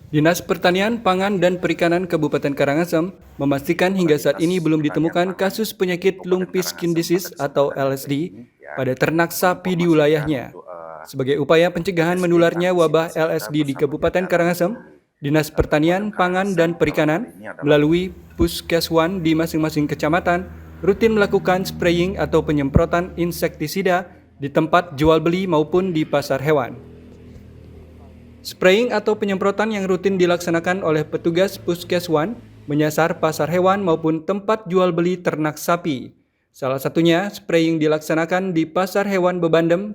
Dinas Pertanian, Pangan, dan Perikanan Kabupaten Karangasem memastikan hingga saat ini belum ditemukan kasus penyakit lumpy skin disease atau LSD pada ternak sapi di wilayahnya. Sebagai upaya pencegahan menularnya wabah LSD di Kabupaten Karangasem, Dinas Pertanian, Pangan, dan Perikanan melalui Puskeswan di masing-masing kecamatan rutin melakukan spraying atau penyemprotan insektisida di tempat jual beli maupun di pasar hewan. Spraying atau penyemprotan yang rutin dilaksanakan oleh petugas Puskeswan menyasar pasar hewan maupun tempat jual beli ternak sapi. Salah satunya spraying dilaksanakan di Pasar Hewan Bebandem,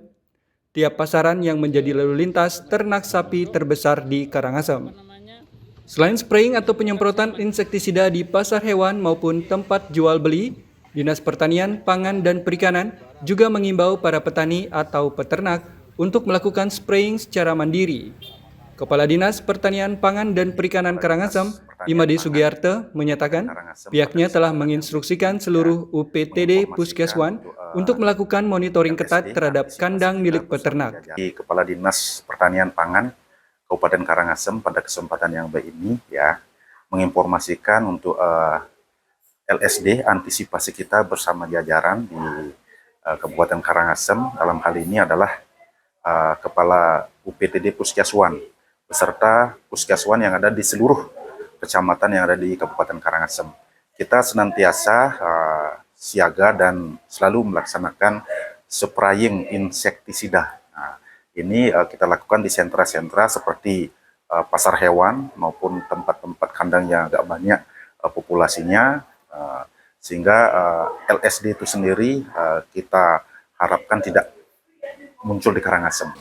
tiap pasaran yang menjadi lalu lintas ternak sapi terbesar di Karangasem. Selain spraying atau penyemprotan insektisida di pasar hewan maupun tempat jual beli, Dinas Pertanian, Pangan, dan Perikanan juga mengimbau para petani atau peternak untuk melakukan spraying secara mandiri. Kepala Dinas Pertanian, Pangan, dan Perikanan Karangasem, Imadi Sugiyarte, menyatakan pihaknya telah menginstruksikan seluruh UPTD Puskeswan untuk melakukan monitoring ketat terhadap kandang milik peternak. Kepala Dinas Pertanian Pangan Kabupaten Karangasem pada kesempatan yang baik ini menginformasikan untuk LSD antisipasi kita bersama jajaran di Kabupaten Karangasem. Dalam hal ini adalah Kepala UPTD Puskeswan beserta Puskeswan yang ada di seluruh kecamatan yang ada di Kabupaten Karangasem. Kita senantiasa siaga dan selalu melaksanakan spraying insektisida. Ini kita lakukan di sentra-sentra seperti pasar hewan maupun tempat-tempat kandang yang agak banyak populasinya, sehingga LSD itu sendiri kita harapkan tidak muncul di Karangasem.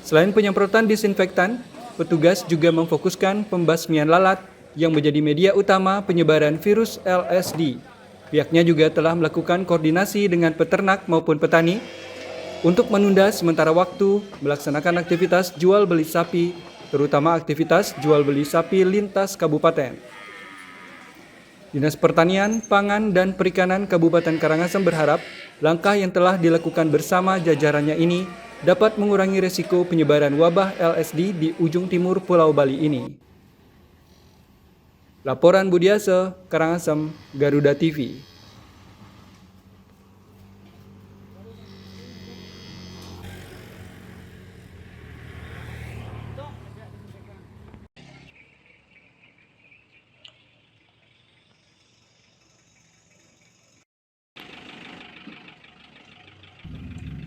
Selain penyemprotan disinfektan, petugas juga memfokuskan pembasmian lalat yang menjadi media utama penyebaran virus LSD. Pihaknya juga telah melakukan koordinasi dengan peternak maupun petani untuk menunda sementara waktu melaksanakan aktivitas jual beli sapi, terutama aktivitas jual beli sapi lintas kabupaten. Dinas Pertanian, Pangan, dan Perikanan Kabupaten Karangasem berharap langkah yang telah dilakukan bersama jajarannya ini dapat mengurangi resiko penyebaran wabah LSD di ujung timur Pulau Bali ini. Laporan Budiase, Karangasem, Garuda TV.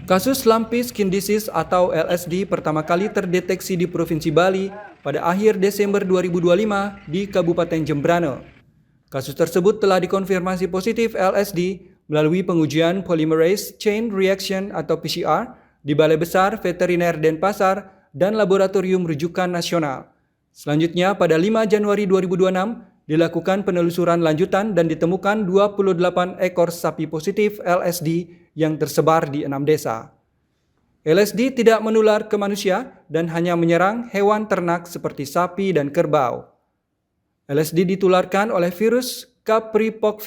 Kasus lumpy skin disease atau LSD pertama kali terdeteksi di Provinsi Bali pada akhir Desember 2025 di Kabupaten Jembrana. Kasus tersebut telah dikonfirmasi positif LSD melalui pengujian polymerase chain reaction atau PCR di Balai Besar Veteriner Denpasar dan Laboratorium Rujukan Nasional. Selanjutnya pada 5 Januari 2026 dilakukan penelusuran lanjutan dan ditemukan 28 ekor sapi positif LSD yang tersebar di 6 desa. LSD tidak menular ke manusia dan hanya menyerang hewan ternak seperti sapi dan kerbau. LSD ditularkan oleh virus Capripox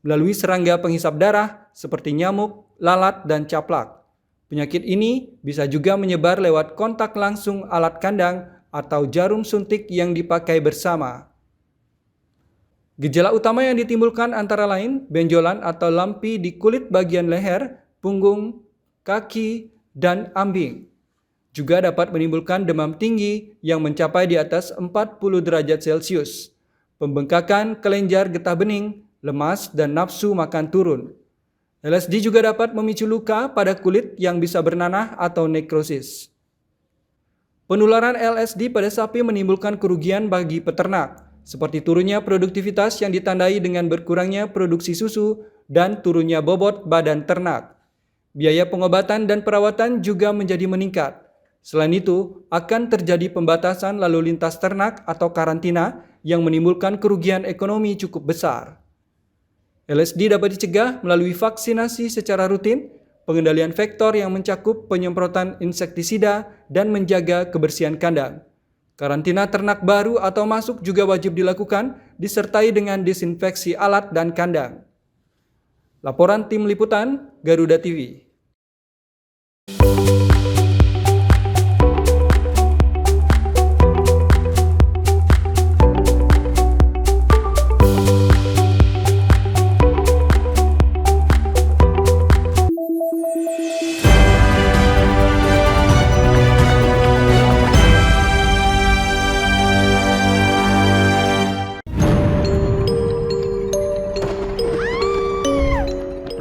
melalui serangga penghisap darah seperti nyamuk, lalat, dan caplak. Penyakit ini bisa juga menyebar lewat kontak langsung alat kandang atau jarum suntik yang dipakai bersama. Gejala utama yang ditimbulkan antara lain benjolan atau lumpy di kulit bagian leher, punggung, kaki, dan ambing. juga dapat menimbulkan demam tinggi yang mencapai di atas 40 derajat Celcius, pembengkakan kelenjar getah bening, lemas, dan nafsu makan turun. LSD juga dapat memicu luka pada kulit yang bisa bernanah atau nekrosis. Penularan LSD pada sapi menimbulkan kerugian bagi peternak, seperti turunnya produktivitas yang ditandai dengan berkurangnya produksi susu dan turunnya bobot badan ternak. Biaya pengobatan dan perawatan juga menjadi meningkat. Selain itu, akan terjadi pembatasan lalu lintas ternak atau karantina yang menimbulkan kerugian ekonomi cukup besar. LSD dapat dicegah melalui vaksinasi secara rutin, pengendalian vektor yang mencakup penyemprotan insektisida, dan menjaga kebersihan kandang. Karantina ternak baru atau masuk juga wajib dilakukan, disertai dengan disinfeksi alat dan kandang. Laporan Tim Liputan, Garuda TV.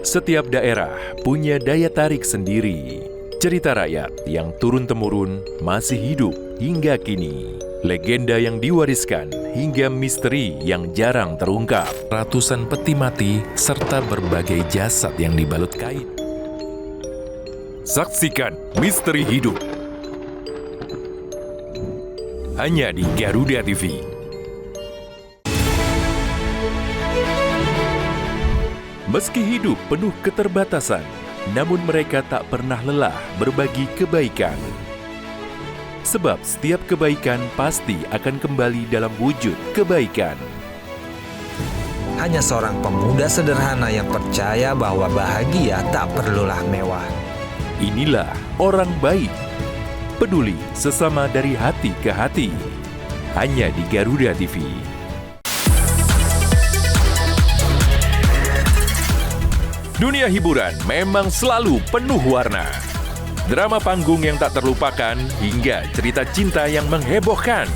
Setiap daerah punya daya tarik sendiri. Cerita rakyat yang turun-temurun masih hidup hingga kini. Legenda yang diwariskan hingga misteri yang jarang terungkap. Ratusan peti mati serta berbagai jasad yang dibalut kain. Saksikan misteri hidup. Hanya di Garuda TV. Meski hidup penuh keterbatasan, namun mereka tak pernah lelah berbagi kebaikan. Sebab setiap kebaikan pasti akan kembali dalam wujud kebaikan. Hanya seorang pemuda sederhana yang percaya bahwa bahagia tak perlulah mewah. Inilah orang baik, peduli sesama dari hati ke hati. Hanya di Garuda TV. Dunia hiburan memang selalu penuh warna. Drama panggung yang tak terlupakan hingga cerita cinta yang menghebohkan.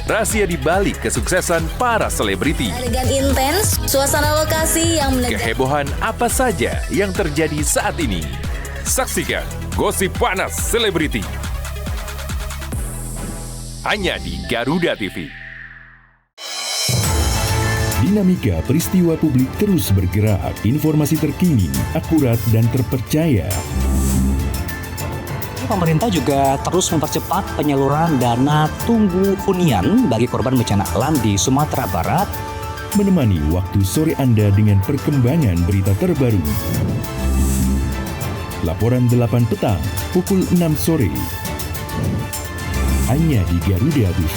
Rahasia di balik kesuksesan para selebriti. Adegan intens, suasana lokasi yang menegangkan. Kehebohan apa saja yang terjadi saat ini. Saksikan Gosip Panas Selebriti. Hanya di Garuda TV. Dinamika peristiwa publik terus bergerak, informasi terkini, akurat, dan terpercaya. Pemerintah juga terus mempercepat penyaluran dana tunggu hunian bagi korban bencana alam di Sumatera Barat. Menemani waktu sore Anda dengan perkembangan berita terbaru. Laporan 8 petang, pukul 6 sore. Hanya di Garuda TV.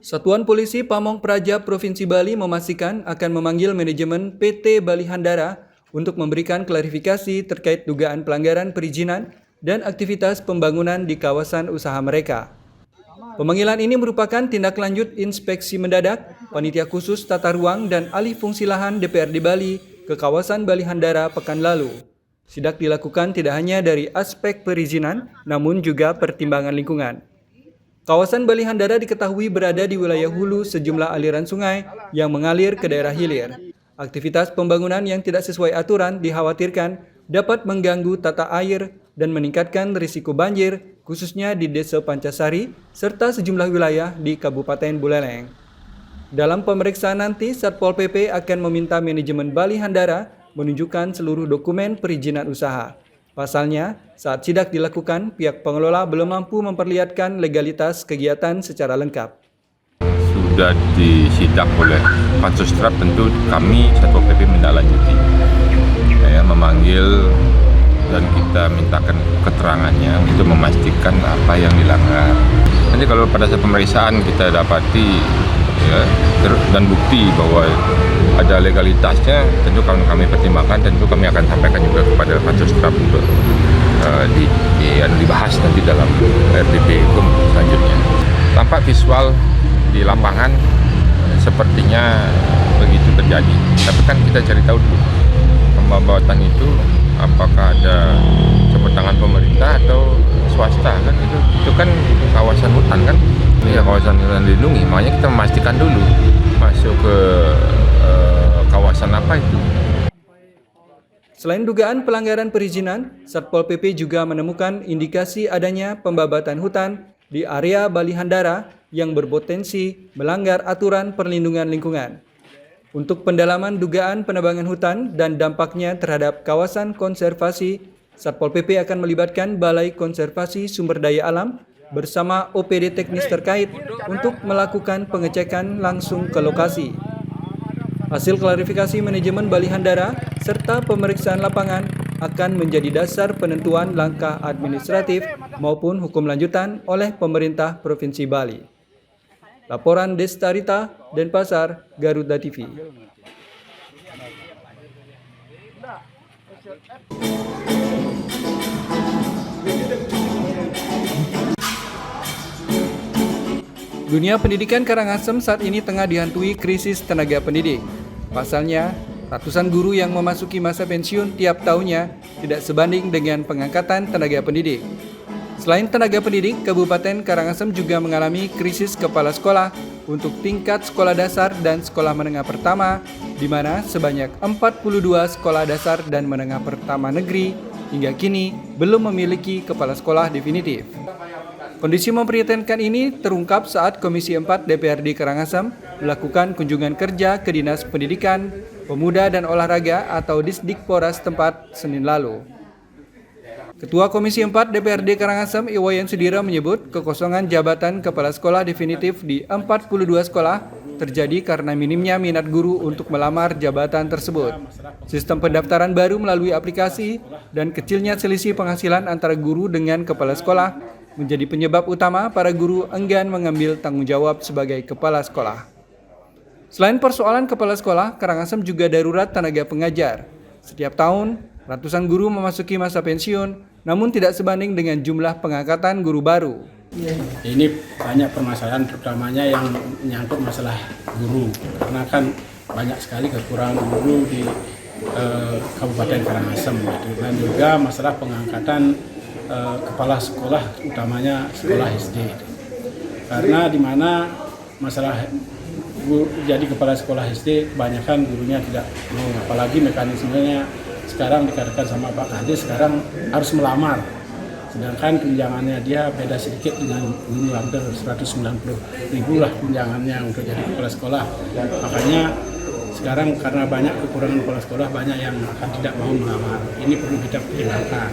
Satuan Polisi Pamong Praja Provinsi Bali memastikan akan memanggil manajemen PT Bali Handara untuk memberikan klarifikasi terkait dugaan pelanggaran perizinan dan aktivitas pembangunan di kawasan usaha mereka. Pemanggilan ini merupakan tindak lanjut inspeksi mendadak Panitia Khusus Tata Ruang dan Alih Fungsi Lahan DPRD Bali ke kawasan Bali Handara pekan lalu. Sidak dilakukan tidak hanya dari aspek perizinan, namun juga pertimbangan lingkungan. Kawasan Bali Handara diketahui berada di wilayah hulu sejumlah aliran sungai yang mengalir ke daerah hilir. Aktivitas pembangunan yang tidak sesuai aturan dikhawatirkan dapat mengganggu tata air dan meningkatkan risiko banjir, khususnya di Desa Pancasari, serta sejumlah wilayah di Kabupaten Buleleng. Dalam pemeriksaan nanti, Satpol PP akan meminta manajemen Bali Handara menunjukkan seluruh dokumen perizinan usaha. Pasalnya, saat sidak dilakukan, pihak pengelola belum mampu memperlihatkan legalitas kegiatan secara lengkap. Sudah disidak oleh Pansustrap, tentu kami Satpol PP menindaklanjuti, memanggil dan kita mintakan keterangannya untuk memastikan apa yang dilanggar. Nanti kalau pada saat pemeriksaan kita dapati dan bukti bahwa ada legalitasnya, tentu kami pertimbangkan, tentu kami akan sampaikan juga kepada Pansus Trap untuk dibahas nanti dalam RDP hukum selanjutnya. Tampak visual di lapangan sepertinya begitu terjadi, tapi kan kita cari tahu dulu pembabotan itu apakah ada campur tangan pemerintah atau swasta kan, itu kan kawasan hutan kan, ya kawasan hutan dilindungi, makanya kita memastikan dulu masuk ke kawasan apa itu. Selain dugaan pelanggaran perizinan, Satpol PP juga menemukan indikasi adanya pembabatan hutan di area Balihandara yang berpotensi melanggar aturan perlindungan lingkungan. Untuk pendalaman dugaan penebangan hutan dan dampaknya terhadap kawasan konservasi, Satpol PP akan melibatkan Balai Konservasi Sumber Daya Alam bersama OPD teknis terkait untuk melakukan pengecekan langsung ke lokasi. Hasil klarifikasi manajemen Balihandara serta pemeriksaan lapangan akan menjadi dasar penentuan langkah administratif maupun hukum lanjutan oleh pemerintah Provinsi Bali. Laporan Destarita, Denpasar, Garuda TV. Dunia pendidikan Karangasem saat ini tengah dihantui krisis tenaga pendidik. Pasalnya, ratusan guru yang memasuki masa pensiun tiap tahunnya tidak sebanding dengan pengangkatan tenaga pendidik. Selain tenaga pendidik, Kabupaten Karangasem juga mengalami krisis kepala sekolah untuk tingkat sekolah dasar dan sekolah menengah pertama, di mana sebanyak 42 sekolah dasar dan menengah pertama negeri hingga kini belum memiliki kepala sekolah definitif. Kondisi memprihatinkan ini terungkap saat Komisi 4 DPRD Karangasem melakukan kunjungan kerja ke Dinas Pendidikan, Pemuda dan Olahraga atau Disdikpora setempat Senin lalu. Ketua Komisi 4 DPRD Karangasem Iwayan Sudira menyebut kekosongan jabatan kepala sekolah definitif di 42 sekolah terjadi karena minimnya minat guru untuk melamar jabatan tersebut. Sistem pendaftaran baru melalui aplikasi dan kecilnya selisih penghasilan antara guru dengan kepala sekolah menjadi penyebab utama para guru enggan mengambil tanggung jawab sebagai kepala sekolah. Selain persoalan kepala sekolah, Karangasem juga darurat tenaga pengajar. Setiap tahun, ratusan guru memasuki masa pensiun, namun tidak sebanding dengan jumlah pengangkatan guru baru. Ini banyak permasalahan, terutamanya yang menyangkut masalah guru, karena kan banyak sekali kekurangan guru di Kabupaten Karangasem, dan juga masalah pengangkatan kepala sekolah, utamanya sekolah SD. Karena di mana masalah jadi kepala sekolah SD, kebanyakan gurunya tidak mau, apalagi mekanismenya sekarang dikatakan sama Pak Kades sekarang harus melamar. Sedangkan tunjangannya dia beda sedikit dengan guru, hampir 190.000 lah tunjangannya untuk jadi kepala sekolah. Makanya sekarang karena banyak kekurangan kepala sekolah, banyak yang akan tidak mau melamar. Ini perlu kita pertimbangkan.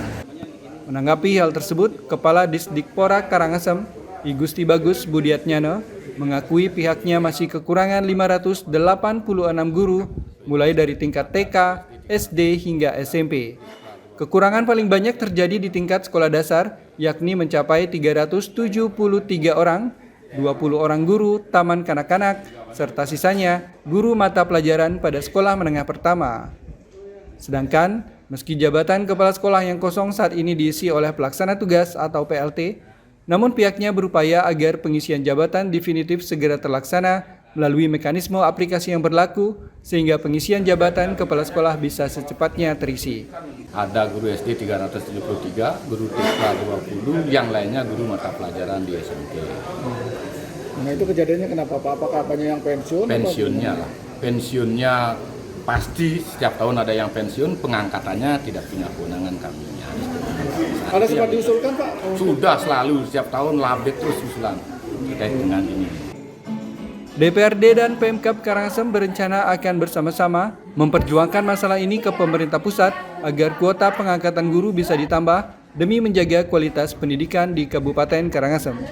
Menanggapi hal tersebut, Kepala Disdikpora Karangasem, I Gusti Bagus Budiatnyana, mengakui pihaknya masih kekurangan 586 guru, mulai dari tingkat TK, SD hingga SMP. Kekurangan paling banyak terjadi di tingkat sekolah dasar, yakni mencapai 373 orang, 20 orang guru taman kanak-kanak, serta sisanya guru mata pelajaran pada sekolah menengah pertama. Sedangkan, meski jabatan kepala sekolah yang kosong saat ini diisi oleh pelaksana tugas atau PLT, namun pihaknya berupaya agar pengisian jabatan definitif segera terlaksana melalui mekanisme aplikasi yang berlaku, sehingga pengisian jabatan kepala sekolah bisa secepatnya terisi. Ada guru SD 373, guru TK 20, yang lainnya guru mata pelajaran di SMP. Nah itu kejadiannya kenapa Pak? Apakah apanya yang pensiun? Pensiunnya lah. Pensiunnya pasti setiap tahun ada yang pensiun, pengangkatannya tidak punya kewenangan kami. Ada sempat diusulkan Pak? Sudah selalu, setiap tahun labek terus usulan terkait dengan ini. DPRD dan Pemkab Karangasem berencana akan bersama-sama memperjuangkan masalah ini ke pemerintah pusat agar kuota pengangkatan guru bisa ditambah demi menjaga kualitas pendidikan di Kabupaten Karangasem.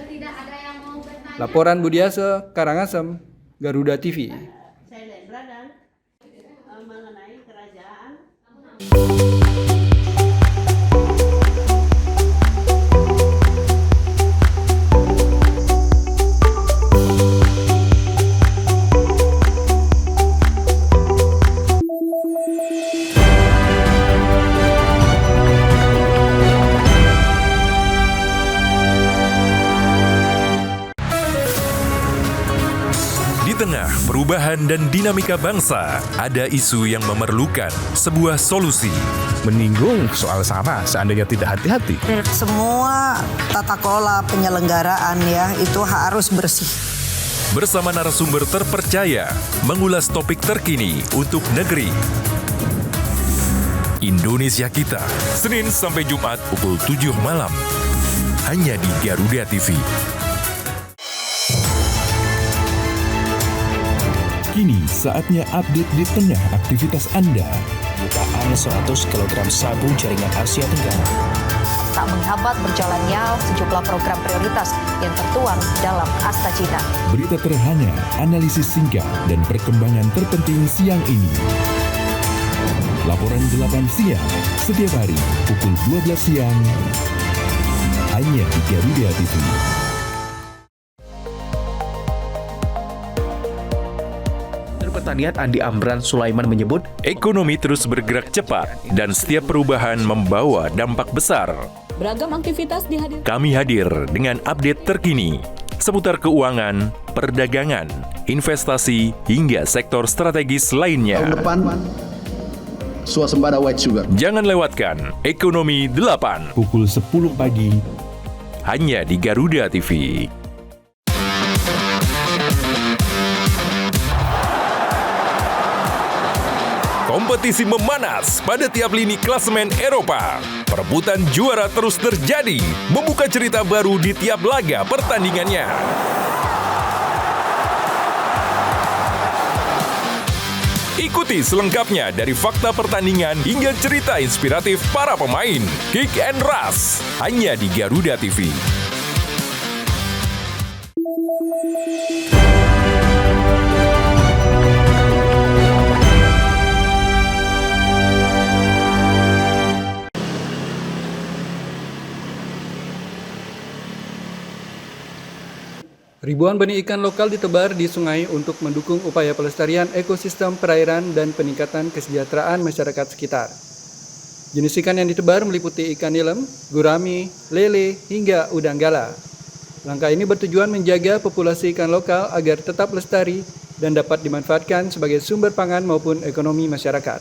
Laporan Budiase, Karangasem, Garuda TV. tengah perubahan dan dinamika bangsa, ada isu yang memerlukan sebuah solusi. Menyinggung soal SARA seandainya tidak hati-hati. Semua tata kelola penyelenggaraan ya itu harus bersih. Bersama narasumber terpercaya, mengulas topik terkini untuk negeri. Indonesia Kita, Senin sampai Jumat pukul 7 malam. Hanya di Garuda TV. Kini saatnya update di tengah aktivitas Anda. Bukaan 100 kg sabu jaringan Asia Tenggara. Tak menghambat berjalannya sejumlah program prioritas yang tertuang dalam Asta Cita. Berita terhangat, analisis singkat, dan perkembangan terpenting siang ini. Laporan 8 siang, setiap hari pukul 12 siang, hanya di Garuda TV. Pertanian Andi Amran Sulaiman menyebut, ekonomi terus bergerak cepat dan setiap perubahan membawa dampak besar. Beragam aktivitas dihadirkan. Kami hadir dengan update terkini seputar keuangan, perdagangan, investasi, hingga sektor strategis lainnya. Tahun depan, swasembada white sugar. Jangan lewatkan Ekonomi 8. Pukul 10 pagi. Hanya di Garuda TV. Kompetisi memanas pada tiap lini klasemen Eropa. Perebutan juara terus terjadi, membuka cerita baru di tiap laga pertandingannya. Ikuti selengkapnya dari fakta pertandingan hingga cerita inspiratif para pemain. Kick and Rush, hanya di Garuda TV. Ribuan benih ikan lokal ditebar di sungai untuk mendukung upaya pelestarian ekosistem perairan dan peningkatan kesejahteraan masyarakat sekitar. Jenis ikan yang ditebar meliputi ikan nilem, gurami, lele, hingga udang gala. Langkah ini bertujuan menjaga populasi ikan lokal agar tetap lestari dan dapat dimanfaatkan sebagai sumber pangan maupun ekonomi masyarakat.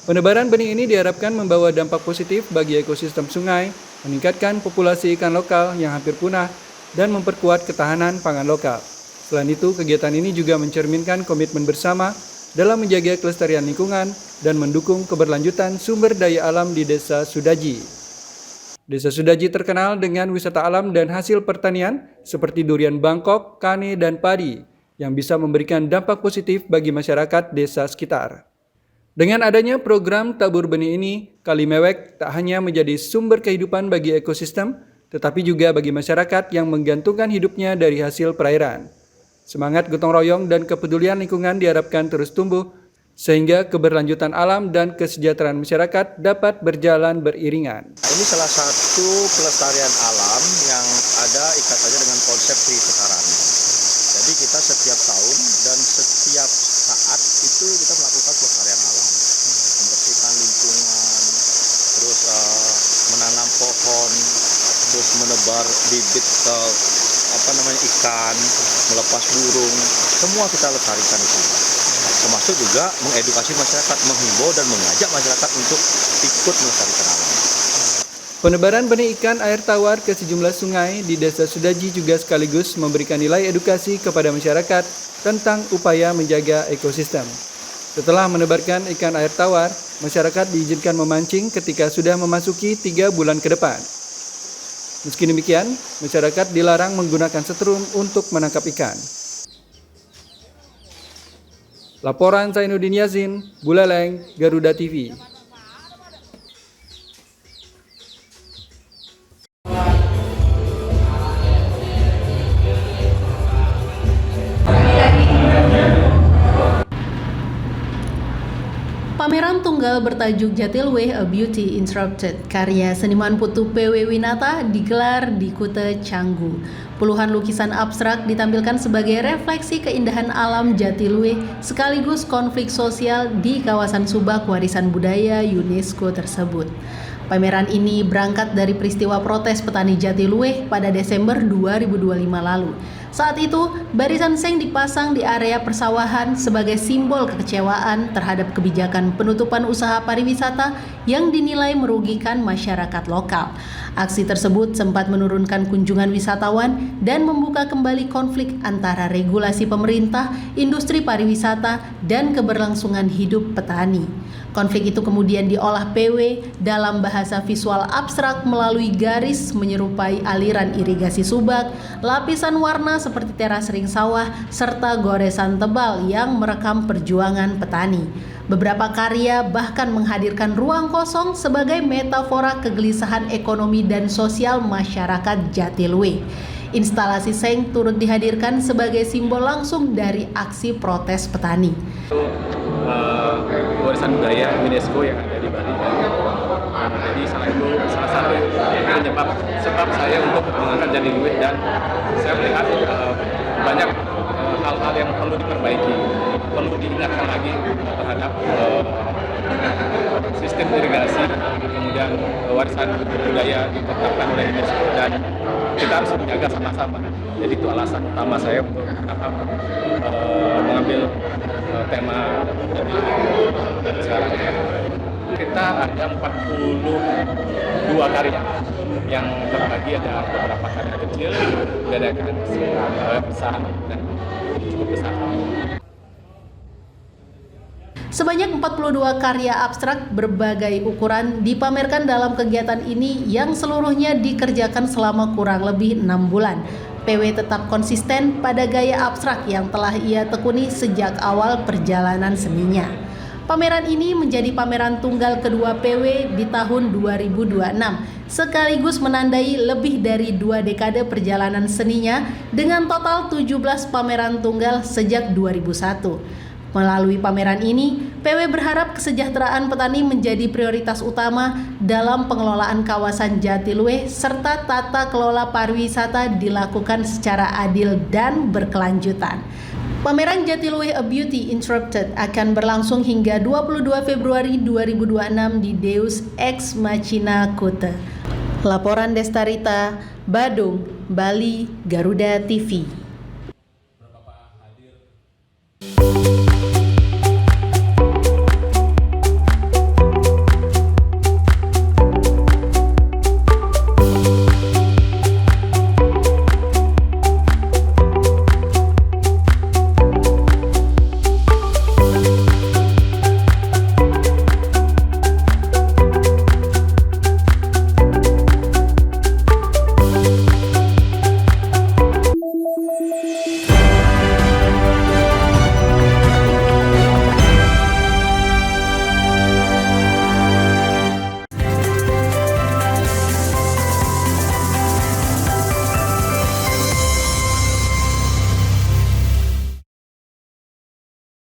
Penebaran benih ini diharapkan membawa dampak positif bagi ekosistem sungai, meningkatkan populasi ikan lokal yang hampir punah, dan memperkuat ketahanan pangan lokal. Selain itu, kegiatan ini juga mencerminkan komitmen bersama dalam menjaga kelestarian lingkungan dan mendukung keberlanjutan sumber daya alam di Desa Sudaji. Desa Sudaji terkenal dengan wisata alam dan hasil pertanian seperti durian Bangkok, kane, dan padi yang bisa memberikan dampak positif bagi masyarakat desa sekitar. Dengan adanya program tabur benih ini, Kali Mewek tak hanya menjadi sumber kehidupan bagi ekosistem, tetapi juga bagi masyarakat yang menggantungkan hidupnya dari hasil perairan. Semangat gotong royong dan kepedulian lingkungan diharapkan terus tumbuh, sehingga keberlanjutan alam dan kesejahteraan masyarakat dapat berjalan beriringan. Ini salah satu pelestarian alam yang ada ikatannya dengan konsep Tripekarana. Jadi kita setiap tahun dan setiap saat itu kita melakukan pelestarian alam, membersihkan lingkungan, terus menanam pohon, terus menebar bibit ikan, melepas burung, semua kita lestarikan itu. Termasuk juga mengedukasi masyarakat, menghimbau dan mengajak masyarakat untuk ikut melestarikan alam. Penebaran benih ikan air tawar ke sejumlah sungai di Desa Sudaji juga sekaligus memberikan nilai edukasi kepada masyarakat tentang upaya menjaga ekosistem. Setelah menebarkan ikan air tawar, masyarakat diizinkan memancing ketika sudah memasuki 3 bulan ke depan. Meski demikian, masyarakat dilarang menggunakan setrum untuk menangkap ikan. Laporan Zainuddin Yazin, Buleleng, Garuda TV. Pameran tunggal bertajuk Jatilwe A Beauty Interrupted karya seniman Putu PW Winata digelar di Kuta Canggu. Puluhan lukisan abstrak ditampilkan sebagai refleksi keindahan alam Jatilwe sekaligus konflik sosial di kawasan subak warisan budaya UNESCO tersebut. Pameran ini berangkat dari peristiwa protes petani Jatilwe pada Desember 2025 lalu. Saat itu, barisan seng dipasang di area persawahan sebagai simbol kekecewaan terhadap kebijakan penutupan usaha pariwisata yang dinilai merugikan masyarakat lokal. Aksi tersebut sempat menurunkan kunjungan wisatawan dan membuka kembali konflik antara regulasi pemerintah, industri pariwisata, dan keberlangsungan hidup petani. Konflik itu kemudian diolah PW dalam bahasa visual abstrak melalui garis menyerupai aliran irigasi subak, lapisan warna seperti teras ring sawah, serta goresan tebal yang merekam perjuangan petani. Beberapa karya bahkan menghadirkan ruang kosong sebagai metafora kegelisahan ekonomi dan sosial masyarakat Jatilwe. Instalasi seng turut dihadirkan sebagai simbol langsung dari aksi protes petani. Warisan budaya UNESCO yang ada di Bali. Jadi salah satu penyebab saya untuk mengangkat Jatilwe, dan saya melihat banyak hal-hal yang perlu diperbaiki, perlu diingatkan lagi terhadap sistem irigasi, kemudian warisan budaya ditetapkan oleh UNESCO dan kita harus menjaga sama-sama. Jadi itu alasan utama saya untuk mengambil tema dari sekarang. Kita ada 42 karya yang terbagi, ada beberapa karya kecil, ada karya besar dan cukup besar. Sebanyak 42 karya abstrak berbagai ukuran dipamerkan dalam kegiatan ini yang seluruhnya dikerjakan selama kurang lebih 6 bulan. PW tetap konsisten pada gaya abstrak yang telah ia tekuni sejak awal perjalanan seninya. Pameran ini menjadi pameran tunggal kedua PW di tahun 2026, sekaligus menandai lebih dari 2 dekade perjalanan seninya dengan total 17 pameran tunggal sejak 2001. Melalui pameran ini, PW berharap kesejahteraan petani menjadi prioritas utama dalam pengelolaan kawasan Jatilwe serta tata kelola pariwisata dilakukan secara adil dan berkelanjutan. Pameran Jatilwe A Beauty Interrupted akan berlangsung hingga 22 Februari 2026 di Deus Ex Machina Kuta. Laporan Destarita, Badung, Bali, Garuda TV.